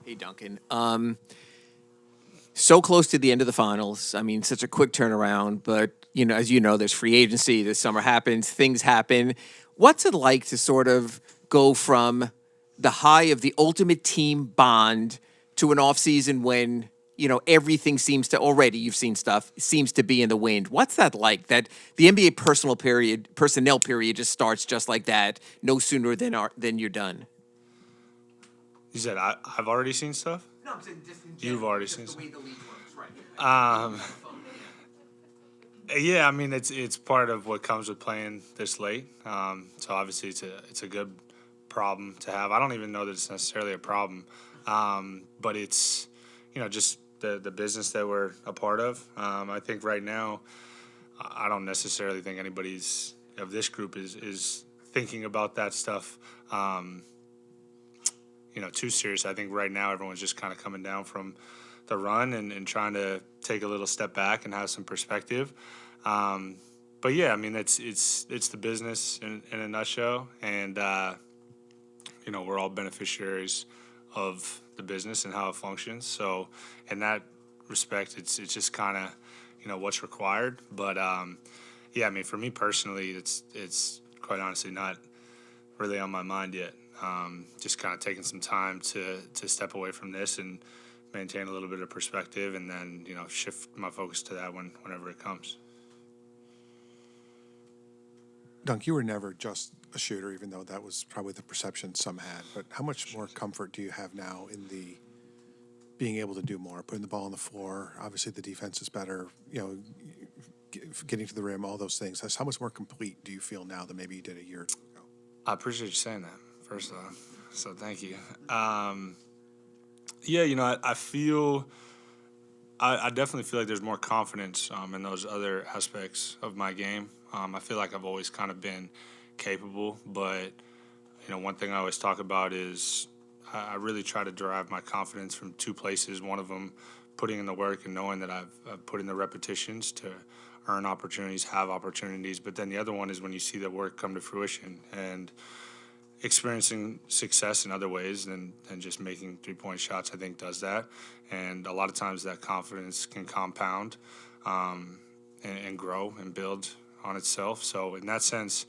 Hey, Duncan. So close to the end of the finals. I mean, such a quick turnaround, but as you know, there's free agency. This summer happens, things happen. What's it like to sort of go from the high of the ultimate team bond to an off season when everything seems to already you've seen stuff seems to be in the wind? What's that like? That the NBA personnel period just starts just like that, no sooner than you're done. You said I've already seen stuff. No, I'm saying just in You've general, already just seen the stuff. way the league works, right? Um, yeah, I mean it's part of what comes with playing this late. So obviously it's a good problem to have. I don't even know that it's necessarily a problem, but it's just the business that we're a part of. I think right now I don't necessarily think anybody's of this group is thinking about that stuff. Um, too serious. I think right now everyone's just kind of coming down from the run and trying to take a little step back and have some perspective. Um, but yeah, I mean it's the business in a nutshell, and we're all beneficiaries of the business and how it functions. So in that respect, it's just kind of what's required. But yeah, I mean for me personally, it's quite honestly not really on my mind yet. Just kind of taking some time to step away from this and maintain a little bit of perspective, and then shift my focus to that whenever it comes. Dunk, you were never just a shooter, even though that was probably the perception some had. But how much more comfort do you have now in the being able to do more, putting the ball on the floor? Obviously, the defense is better. Getting to the rim, all those things. How much more complete do you feel now than maybe you did a year or two ago? I appreciate you saying that first off. So thank you. Yeah, I feel I definitely feel like there's more confidence in those other aspects of my game. I feel like I've always kind of been capable, but one thing I always talk about is I really try to derive my confidence from two places. One of them, putting in the work and knowing that I've put in the repetitions to earn opportunities, have opportunities. But then the other one is when you see the work come to fruition and experiencing success in other ways than just making 3-point shots, I think does that. And a lot of times that confidence can compound and grow and build on itself. So in that sense,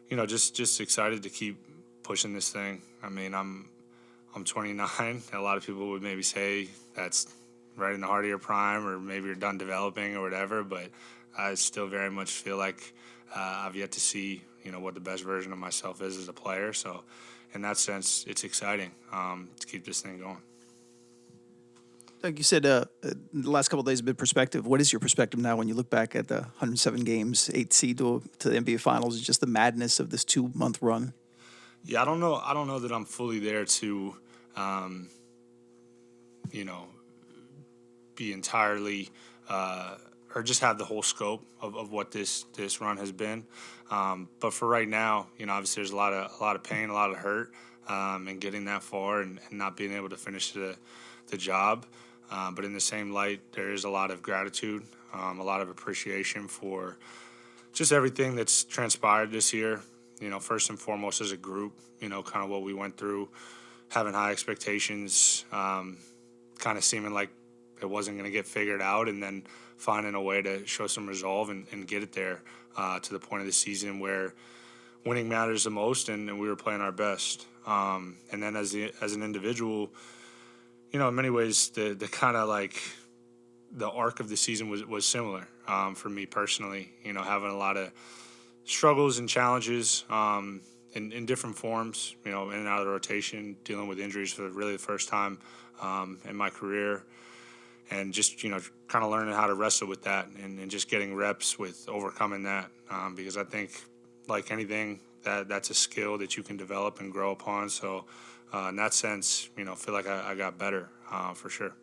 just excited to keep pushing this thing. I mean, I'm 29. A lot of people would maybe say that's right in the heart of your prime, or maybe you're done developing or whatever. But I still very much feel like I've yet to see what the best version of myself is as a player. So in that sense, it's exciting to keep this thing going. Like you said, the last couple of days, a bit perspective. What is your perspective now when you look back at the 107 games, 8 seed to the NBA Finals? Just the madness of this 2 month run. Yeah, I don't know. I don't know that I'm fully there to, um, you know, be entirely or just have the whole scope of what this run has been. But for right now, obviously there's a lot of pain, a lot of hurt, and getting that far and not being able to finish the job. But in the same light, there is a lot of gratitude, a lot of appreciation for just everything that's transpired this year. First and foremost as a group, kind of what we went through, having high expectations, kind of seeming like it wasn't going to get figured out, and then finding a way to show some resolve and get it there to the point of the season where winning matters the most, and we were playing our best. And then as an individual, in many ways, the kind of like the arc of the season was similar for me personally. Having a lot of struggles and challenges in different forms. In and out of the rotation, dealing with injuries for really the first time in my career, and just kind of learning how to wrestle with that and just getting reps with overcoming that. Because I think, like anything, that's a skill that you can develop and grow upon. So in that sense, feel like I got better for sure.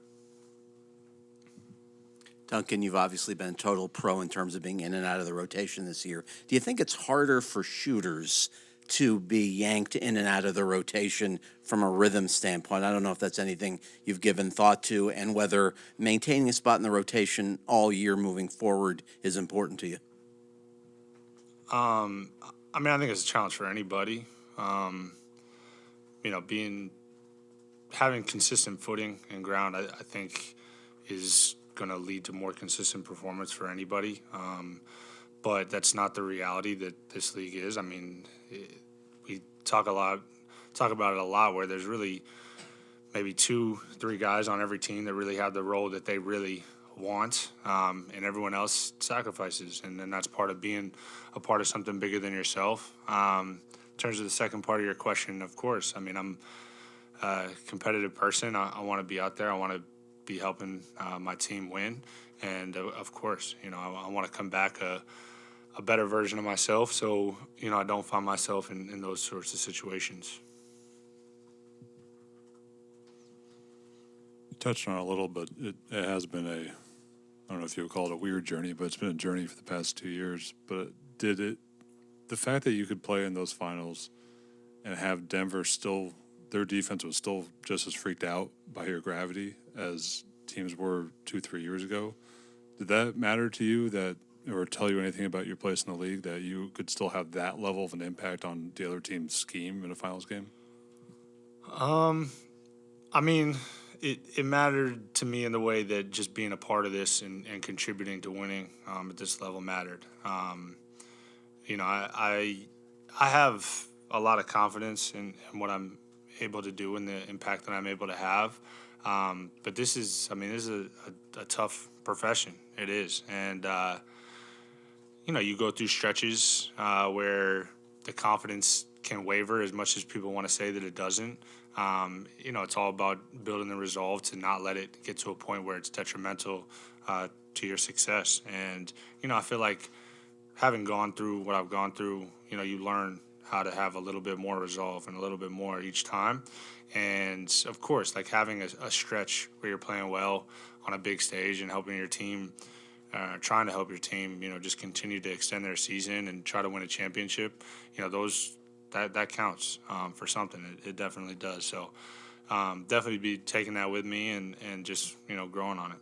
Duncan, you've obviously been a total pro in terms of being in and out of the rotation this year. Do you think it's harder for shooters to be yanked in and out of the rotation from a rhythm standpoint? I don't know if that's anything you've given thought to, and whether maintaining a spot in the rotation all year moving forward is important to you. I mean, I think it's a challenge for anybody. Being having consistent footing and ground, I think, is going to lead to more consistent performance for anybody. But that's not the reality that this league is. I mean, we talk about it a lot, where there's really maybe 2-3 guys on every team that really have the role that they really want, and everyone else sacrifices, and then that's part of being a part of something bigger than yourself. In terms of the second part of your question, of course, I mean, I'm a competitive person. I want to be out there. I want to be helping my team win, and of course, I want to come back a better version of myself, so I don't find myself in those sorts of situations. You touched on it a little, but it has been I don't know if you would call it a weird journey, but it's been a journey for the past 2 years. But the fact that you could play in those finals and have Denver still, their defense was still just as freaked out by your gravity as teams were 2-3 years ago, did that matter to you, that, or tell you anything about your place in the league, that you could still have that level of an impact on the other team's scheme in a finals game? I mean, it mattered to me in the way that just being a part of this and contributing to winning at this level mattered. I have a lot of confidence in what I'm able to do and the impact that I'm able to have. But this is a tough profession. It is. And, you go through stretches where the confidence can waver as much as people want to say that it doesn't. It's all about building the resolve to not let it get to a point where it's detrimental to your success. And, I feel like having gone through what I've gone through, you learn how to have a little bit more resolve and a little bit more each time. And, of course, like having a stretch where you're playing well on a big stage and helping your team, trying to help your team, just continue to extend their season and try to win a championship, that counts for something. It definitely does. So definitely be taking that with me and just, growing on it.